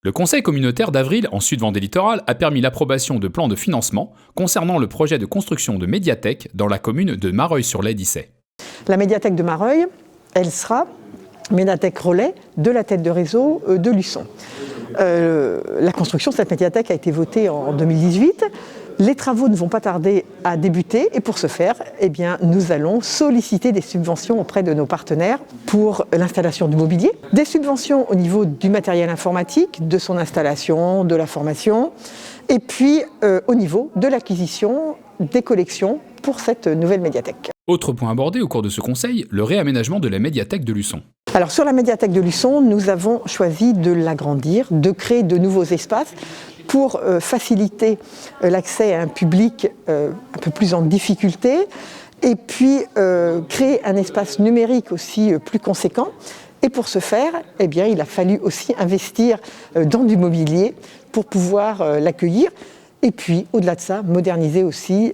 Le conseil communautaire d'Avril, en Sud-Vendée littorale, a permis l'approbation de plans de financement concernant le projet de construction de médiathèque dans la commune de Mareuil-sur-Lay-Dissay. La médiathèque de Mareuil, elle sera médiathèque relais de la tête de réseau de Luçon. La construction de cette médiathèque a été votée en 2018. Les travaux ne vont pas tarder à débuter et pour ce faire, nous allons solliciter des subventions auprès de nos partenaires pour l'installation du mobilier, des subventions au niveau du matériel informatique, de son installation, de la formation, et puis au niveau de l'acquisition des collections pour cette nouvelle médiathèque. Autre point abordé au cours de ce conseil, le réaménagement de la médiathèque de Luçon. Alors sur la médiathèque de Luçon, nous avons choisi de l'agrandir, de créer de nouveaux espaces pour faciliter l'accès à un public un peu plus en difficulté et puis créer un espace numérique aussi plus conséquent. Et pour ce faire, il a fallu aussi investir dans du mobilier pour pouvoir l'accueillir. Et puis, au-delà de ça, moderniser aussi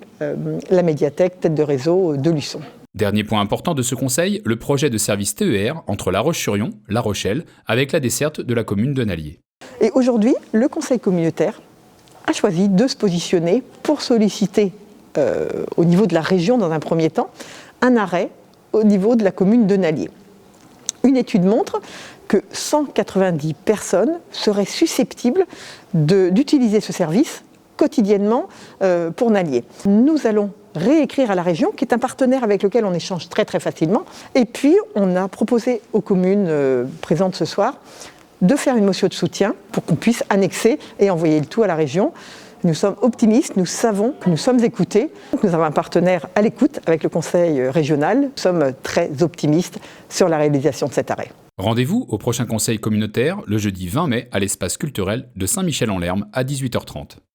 la médiathèque tête de réseau de Luçon. Dernier point important de ce conseil, le projet de service TER entre La Roche-sur-Yon, La Rochelle, avec la desserte de la commune de Nallier. Et aujourd'hui, le conseil communautaire a choisi de se positionner pour solliciter, au niveau de la région dans un premier temps, un arrêt au niveau de la commune de Nallier. Une étude montre que 190 personnes seraient susceptibles d'utiliser ce service quotidiennement pour Nallier. Nous allons réécrire à la région, qui est un partenaire avec lequel on échange très très facilement. Et puis, on a proposé aux communes présentes ce soir de faire une motion de soutien pour qu'on puisse annexer et envoyer le tout à la région. Nous sommes optimistes, nous savons que nous sommes écoutés. Nous avons un partenaire à l'écoute avec le conseil régional. Nous sommes très optimistes sur la réalisation de cet arrêt. Rendez-vous au prochain conseil communautaire le jeudi 20 mai à l'espace culturel de Saint-Michel-en-Lerme à 18h30.